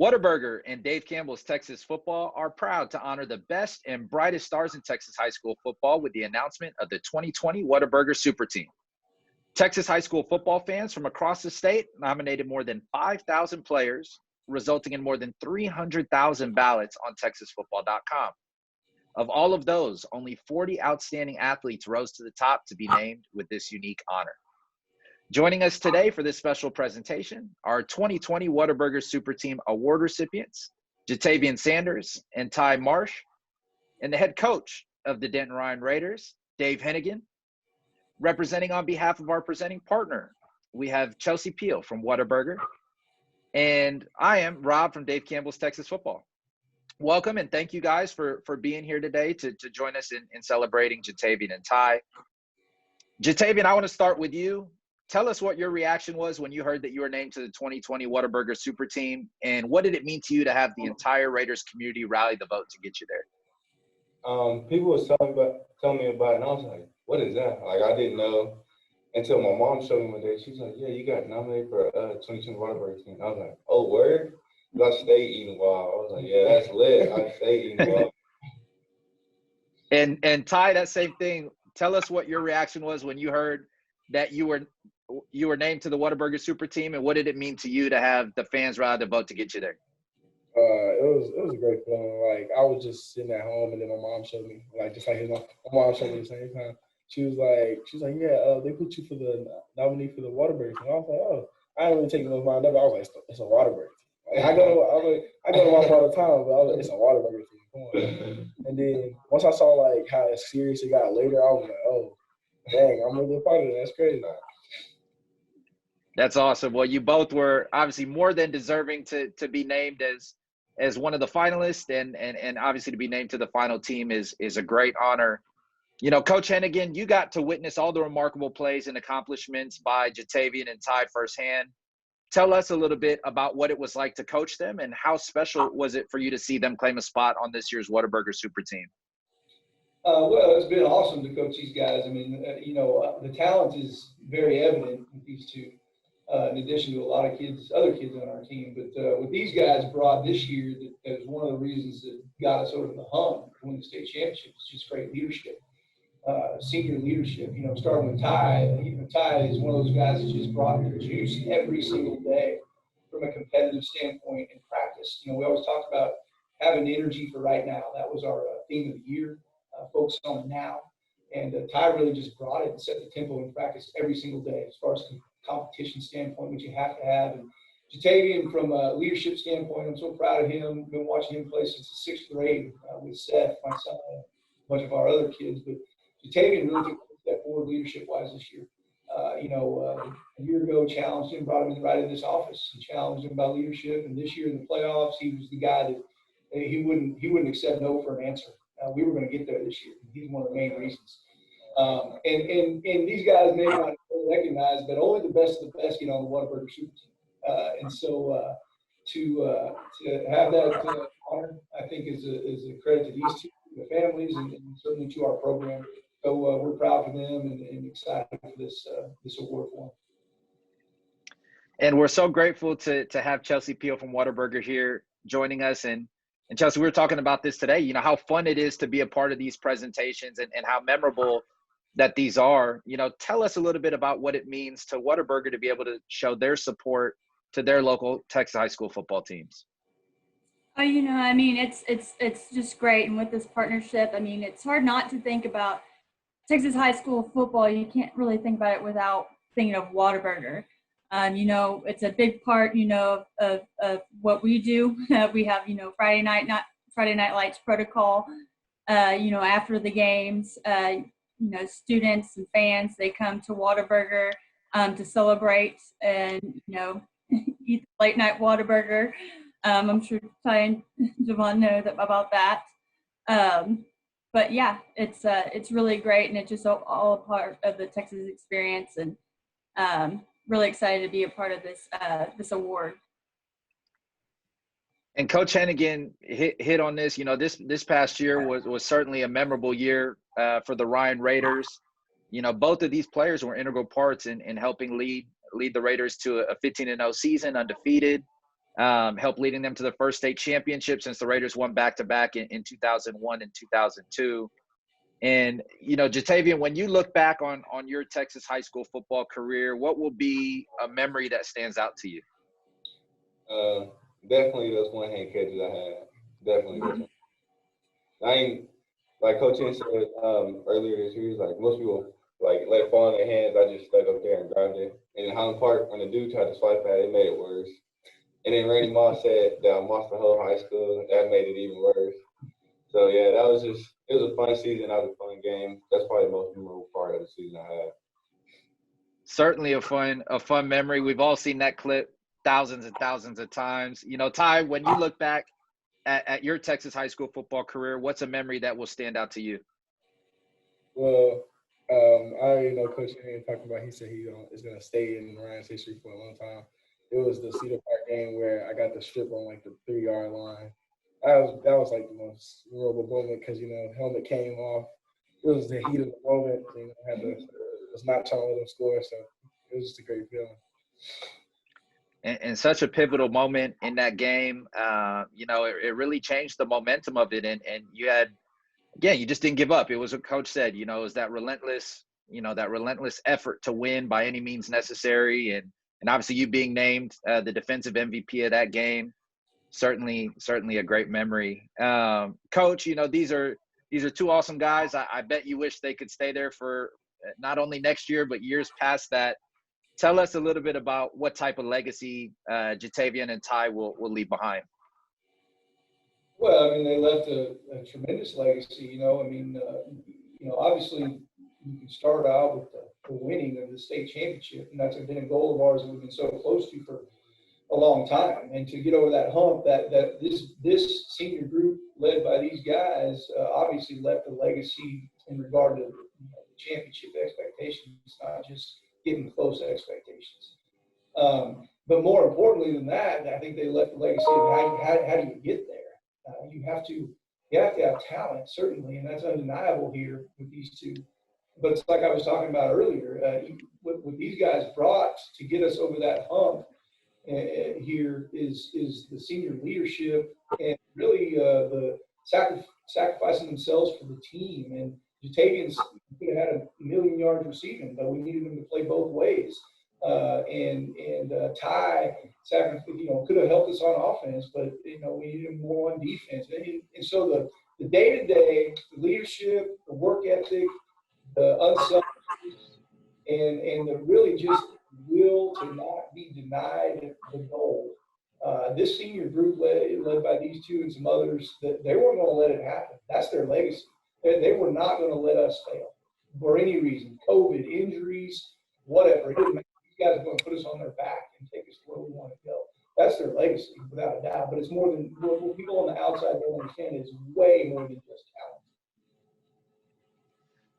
Whataburger and Dave Campbell's Texas Football are proud to honor the best and brightest stars in Texas high school football with the announcement of the 2020 Whataburger Super Team. Texas high school football fans from across the state nominated more than 5,000 players, resulting in more than 300,000 ballots on TexasFootball.com. Of all of those, only 40 outstanding athletes rose to the top to be named with this unique honor. Joining us today for this special presentation are 2020 Whataburger Super Team Award recipients, JaTavion Sanders and Ty Marsh, and the head coach of the Denton Ryan Raiders, Dave Henigan. Representing on behalf of our presenting partner, we have Chelsea Peel from Whataburger, and I am Rob from Dave Campbell's Texas Football. Welcome, and thank you guys for being here today to join us in celebrating JaTavion and Ty. JaTavion, I want to start with you. Tell us what your reaction was when you heard that you were named to the 2020 Whataburger Super Team, and what did it mean to you to have the entire Raiders community rally the vote to get you there? People was telling me about it, and I was like, what is that? Like, I didn't know until my mom showed me one day. She was like, yeah, you got nominated for 2020 Whataburger Team. I was like, oh, word? I stayed eating wild. I was like, yeah, that's lit. I stayed eating wild. And Ty, that same thing. Tell us what your reaction was when you heard that you were named to the Whataburger Super Team, and what did it mean to you to have the fans rally the vote to get you there? It was a great feeling. Like, I was just sitting at home, and then my mom showed me, like, just like my mom showed me at the same time. She was like, yeah, they put you for the nominee for the Whataburger Team. I was like, oh, I didn't really take those mind up. I was like, it's a Whataburger Team. Like, I go to Marsh all the time, but I was like, it's a Whataburger Team. Come on. And then once I saw like how serious it got later, I was like, oh, dang, I'm really a part of it. That's crazy. That's awesome. Well, you both were obviously more than deserving to be named as one of the finalists, and obviously to be named to the final team is a great honor. You know, Coach Henigan, you got to witness all the remarkable plays and accomplishments by JaTavion and Ty firsthand. Tell us a little bit about what it was like to coach them, and how special was it for you to see them claim a spot on this year's Whataburger Super Team? Well, it's been awesome to coach these guys. I mean, the talent is very evident with these two, in addition to a lot of other kids on our team. But what these guys brought this year, that was one of the reasons that got us over the hump to win the state championship, was just great leadership. Senior leadership, starting with Ty. Ty is one of those guys that just brought the juice every single day from a competitive standpoint in practice. We always talk about having energy for right now. That was our theme of the year, focus on now. And Ty really just brought it and set the tempo in practice every single day as far as competition standpoint, which you have to have. And JaTavion, from a leadership standpoint, I'm so proud of him. Been watching him play since the 6th grade with Seth, my son, and a bunch of our other kids. But JaTavion really took a step forward leadership-wise this year. A year ago, challenged him, brought him right in this office and challenged him about leadership. And this year in the playoffs, he was the guy that he wouldn't accept no for an answer. We were going to get there this year. He's one of the main reasons. And these guys may not recognize, but only the best of the best get on the Whataburger Super Team. And so to have that honor, I think is a credit to these two, the families, and certainly to our program. So we're proud for them and excited for this award for them. And we're so grateful to have Chelsea Peel from Whataburger here joining us. And Chelsea, we were talking about this today, how fun it is to be a part of these presentations and how memorable that these are. Tell us a little bit about what it means to Whataburger to be able to show their support to their local Texas high school football teams. It's just great. And with this partnership, it's hard not to think about Texas high school football. You can't really think about it without thinking of Whataburger. It's a big part, of what we do. We have, Friday Night Lights protocol, after the games, students and fans, they come to Whataburger to celebrate and, eat late night Whataburger. I'm sure Ty and Javon know about that. But yeah, it's really great, and it's just all a part of the Texas experience, and really excited to be a part of this award. And Coach Henigan hit on this. This past year was certainly a memorable year for the Ryan Raiders. Both of these players were integral parts in helping lead the Raiders to a 15-0 season, undefeated. helped leading them to the first state championship since the Raiders won back-to-back in 2001 and 2002. And, JaTavion, when you look back on your Texas high school football career, what will be a memory that stands out to you? Definitely those one-hand catches I had. Definitely those one. I ain't, like Coach Hen said earlier this year, like most people like let it fall in their hands. I just stuck up there and grabbed it. And in Highland Park, when the dude tried to swipe at it, it made it worse. And then Randy Moss said that I lost the whole high school. That made it even worse. So, yeah, it was a fun season. That was a fun game. That's probably the most memorable part of the season I had. Certainly a fun memory. We've all seen that clip thousands and thousands of times. Ty, when you look back at your Texas high school football career, what's a memory that will stand out to you? Well, I already know Coach Hen talking about. He said he is going to stay in Ryan's history for a long time. It was the Cedar Park game where I got the strip on like the 3-yard line. That was like the most memorable moment because helmet came off. It was the heat of the moment. Was not trying to let them score, so it was just a great feeling. And such a pivotal moment in that game. It really changed the momentum of it. And you had, again, you just didn't give up. It was what Coach said, it was that relentless effort to win by any means necessary. And obviously you being named the defensive MVP of that game, certainly a great memory. Coach, these are two awesome guys. I bet you wish they could stay there for not only next year, but years past that. Tell us a little bit about what type of legacy JaTavion and Ty will leave behind. Well, I mean, they left a tremendous legacy. Obviously, you can start out with the winning of the state championship, and that's been a goal of ours that we've been so close to for a long time. And to get over that hump, that this senior group led by these guys obviously left a legacy in regard to the championship expectations, not just getting close expectations. But more importantly than that, I think they left a legacy of how do you get there? You have to have talent, certainly, and that's undeniable here with these two. But it's like I was talking about earlier, what these guys brought to get us over that hump here is the senior leadership and really the sacrificing themselves for the team. And JaTavion's could have had 1 million yards receiving, but we needed him to play both ways. Ty could have helped us on offense, but we needed him more on defense. And so the day-to-day, the leadership, the work ethic, the unselfishness, and the really just will to not be denied the goal. This senior group led by these two and some others, that they weren't going to let it happen. That's their legacy. They were not going to let us fail for any reason. COVID, injuries, whatever. It didn't matter. These guys are going to put us on their back and take us to where we want to go. That's their legacy, without a doubt. But it's more than what people on the outside don't understand. Is way more than just talent.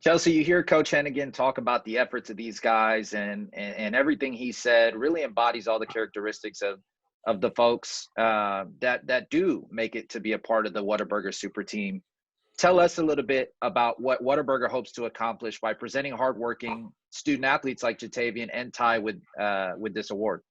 Chelsea, you hear Coach Henigan talk about the efforts of these guys, and everything he said really embodies all the characteristics of the folks that do make it to be a part of the Whataburger Super Team. Tell us a little bit about what Whataburger hopes to accomplish by presenting hardworking student athletes like JaTavion and Ty with this award.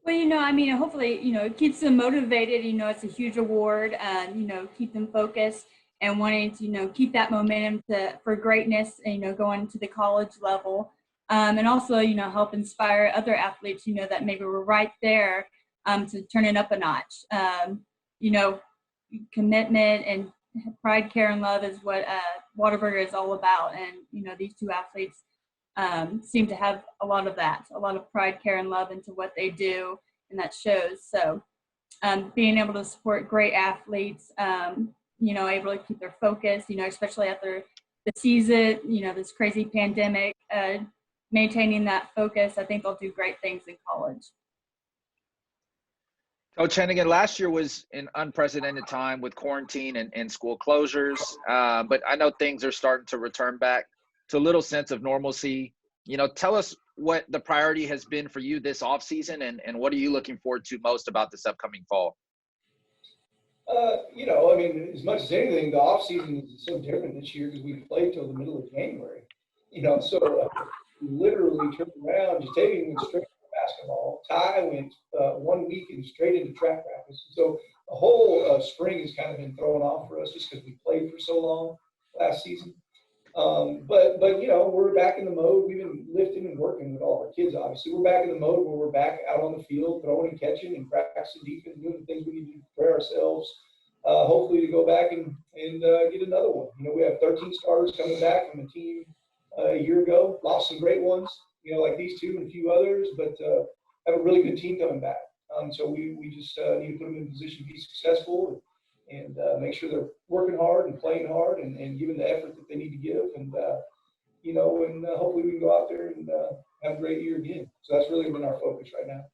Well, hopefully, it keeps them motivated. It's a huge award, and, keep them focused and wanting to, keep that momentum for greatness, going to the college level. And also, help inspire other athletes, that maybe were right there to turn it up a notch. Commitment and pride, care, and love is what Whataburger is all about. And, these two athletes seem to have a lot of that, a lot of pride, care, and love into what they do, and that shows. So being able to support great athletes, able to keep their focus, especially after the season, this crazy pandemic, maintaining that focus, I think they'll do great things in college. Coach Henigan, last year was an unprecedented time with quarantine and school closures, but I know things are starting to return back to a little sense of normalcy. Tell us what the priority has been for you this offseason, and what are you looking forward to most about this upcoming fall? As much as anything, the offseason is so different this year because we played till the middle of January. So we literally turned around. JaTavion went straight to basketball. Ty went 1 week and straight into track practice. So the whole spring has kind of been thrown off for us just because we played for so long last season. But you know, we're back in the mode. We've been lifting and working with all our kids, obviously. We're back in the mode where we're back out on the field, throwing and catching and practicing defense, doing the things we need to do to prepare ourselves, hopefully to go back and get another one. You know, we have 13 starters coming back from the team a year ago. Lost some great ones, you know, like these two and a few others, but have a really good team coming back. So we just need to put them in a position to be successful and make sure they're working hard and playing hard and giving the effort that they need to give. And, you know, and hopefully we can go out there and have a great year again. So that's really been our focus right now.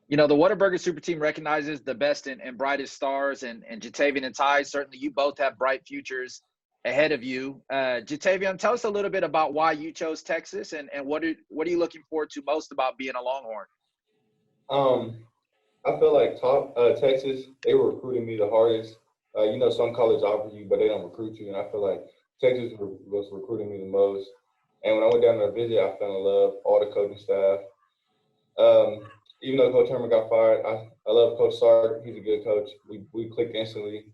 You know, the Whataburger Super Team recognizes the best and brightest stars, and JaTavion and Ty, certainly you both have bright futures ahead of you. JaTavion, tell us a little bit about why you chose Texas and what are you looking forward to most about being a Longhorn? I feel like Texas, they were recruiting me the hardest. You know, some colleges offer you, but they don't recruit you. And I feel like Texas was recruiting me the most. And when I went down there to visit, I fell in love, all the coaching staff. Even though Coach Herman got fired, I love Coach Sark. He's a good coach. We clicked instantly.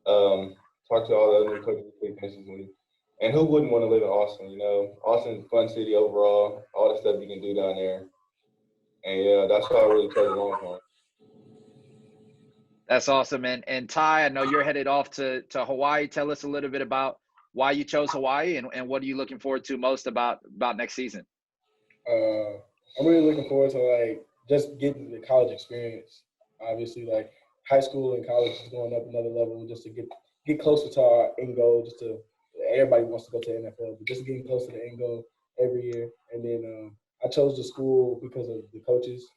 Talked to all the other coaches, we clicked instantly. And who wouldn't want to live in Austin, you know? Austin's a fun city overall, all the stuff you can do down there. And, yeah, that's why I really chose Longhorn. That's awesome. And Ty, I know you're headed off to Hawaii. Tell us a little bit about why you chose Hawaii and what are you looking forward to most about next season? I'm really looking forward to, like, just getting the college experience. Obviously, like, high school and college is going up another level just to get closer to our end goal. Everybody wants to go to the NFL, but just getting closer to the end goal every year. And then I chose the school because of the coaches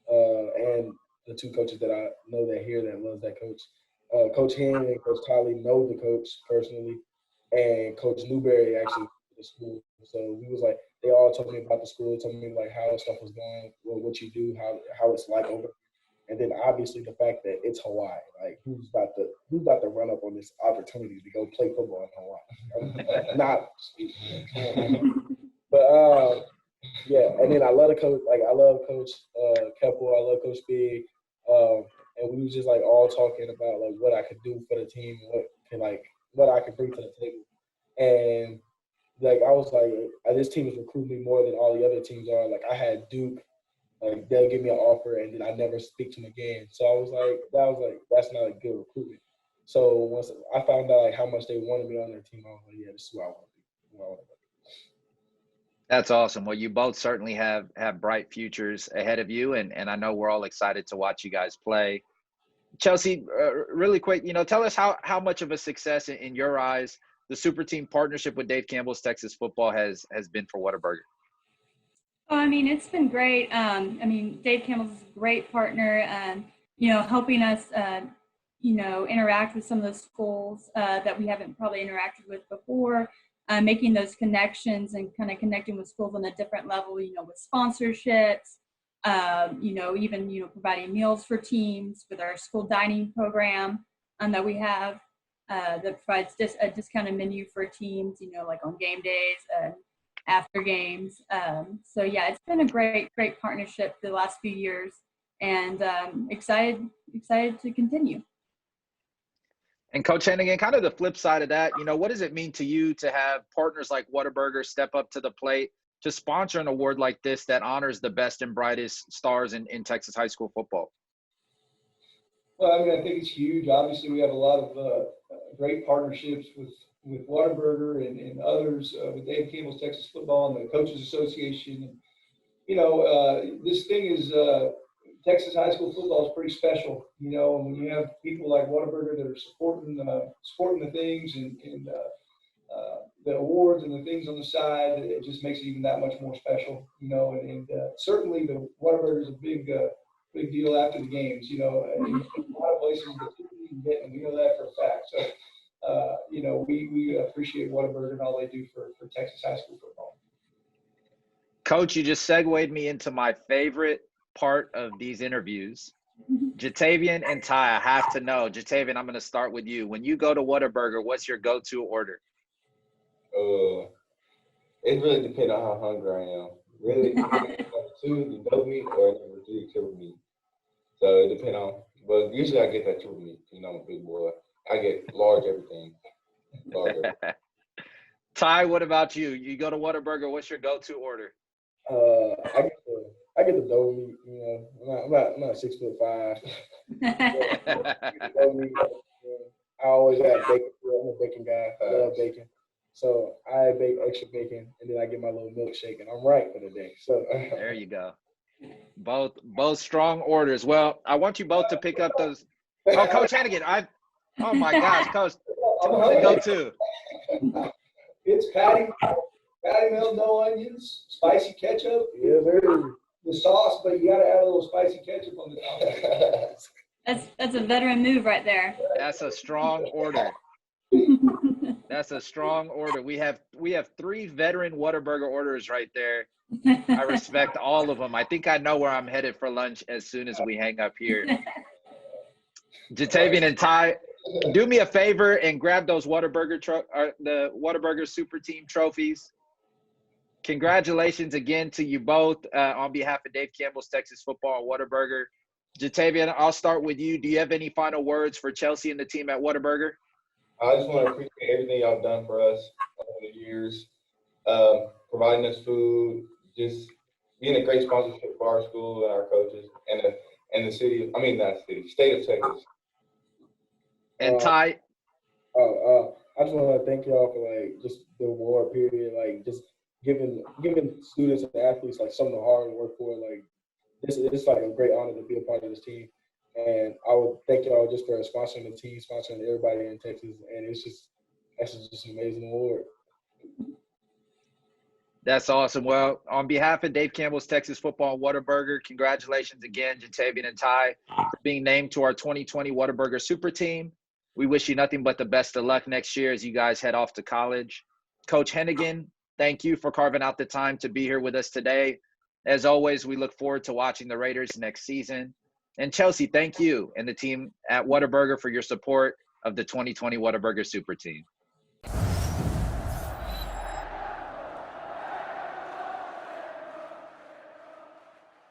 and the two coaches that I know that here that loves that coach. Coach Hen and Coach Tolley know the coach personally, and Coach Newberry actually went to the school. So we was like, they all told me about the school, told me like how stuff was going, what you do, how it's like over. And then obviously the fact that it's Hawaii, like who's about to run up on this opportunity to go play football in Hawaii? Not, but yeah. And then I love the coach. Like I love Coach Keppel. I love Coach Big. And we was just like all talking about like what I could do for the team and what I could bring to the table. And like I was like, this team is recruiting me more than all the other teams are. Like I had Duke, like they'll give me an offer and then I never speak to them again. So I was like, that's not a good recruitment. So once I found out like how much they wanted me on their team, I was like, yeah, this is who I want to be. That's awesome. Well, you both certainly have bright futures ahead of you, and I know we're all excited to watch you guys play. Chelsea, really quick, you know, tell us how much of a success in your eyes the Super Team partnership with Dave Campbell's Texas Football has been for Whataburger. Oh, I mean, it's been great. I mean, Dave Campbell's a great partner, you know, helping us, you know, interact with some of the schools that we haven't probably interacted with before. Making those connections and kind of connecting with schools on a different level, you know, with sponsorships, you know, even, you know, providing meals for teams with our school dining program that we have that provides a discounted menu for teams, you know, like on game days and after games. So, yeah, it's been a great partnership the last few years and excited to continue. And Coach Henigan, kind of the flip side of that, you know, what does it mean to you to have partners like Whataburger step up to the plate to sponsor an award like this that honors the best and brightest stars in Texas high school football? Well, I mean, I think it's huge. Obviously, we have a lot of great partnerships with Whataburger and others, with Dave Campbell's Texas Football and the Coaches Association. And, you know, this thing is Texas high school football is pretty special, you know, and when you have people like Whataburger that are supporting the things and the awards and the things on the side, it just makes it even that much more special, you know, and certainly the Whataburger is a big deal after the games, you know, in a lot of places that people can get, and we know that for a fact. So, you know, we appreciate Whataburger and all they do for Texas high school football. Coach, you just segued me into my favorite part of these interviews. JaTavion and Ty, I have to know. JaTavion, I'm going to start with you. When you go to Whataburger, what's your go-to order? It really depends on how hungry I am. Really, I have number 2, the double meat, or number 3, triple meat. So it depends on, but usually I get that triple meat. You know, I'm a big boy. I get large everything. Large everything. Ty, what about you? You go to Whataburger, what's your go-to order? I get the double meat. You know, I'm not 6'5". Double meat, I always have bacon. I'm a bacon guy. I love bacon. So I bake extra bacon, and then I get my little milkshake, and I'm right for the day. So there you go. Both strong orders. Well, I want you both to pick up those. Oh, Coach Henigan, oh my gosh, Coach, go to. It's patty melt, no onions, spicy ketchup. Yeah, sir. The sauce, but you gotta add a little spicy ketchup on the top. That's a veteran move right there. That's a strong order. That's a strong order. We have 3 veteran Whataburger orders right there. I respect all of them. I think I know where I'm headed for lunch as soon as we hang up here. JaTavion and Ty, do me a favor and grab those the Whataburger Super Team trophies. Congratulations again to you both on behalf of Dave Campbell's Texas Football and Whataburger. JaTavion, I'll start with you. Do you have any final words for Chelsea and the team at Whataburger? I just want to appreciate everything y'all done for us over the years, providing us food, just being a great sponsorship for our school and our coaches and the city. I mean, not city, state of Texas. And Ty. I just want to thank y'all for like just the award period, like just giving students and athletes like something to hard work for. Like it's like a great honor to be a part of this team. And I would thank y'all just for sponsoring the team, sponsoring everybody in Texas. And that's just an amazing award. That's awesome. Well, on behalf of Dave Campbell's Texas Football and Whataburger, congratulations again, JaTavion and Ty, for being named to our 2020 Whataburger Super Team. We wish you nothing but the best of luck next year as you guys head off to college. Coach Henigan, thank you for carving out the time to be here with us today. As always, we look forward to watching the Raiders next season. And Chelsea, thank you and the team at Whataburger for your support of the 2020 Whataburger Super Team.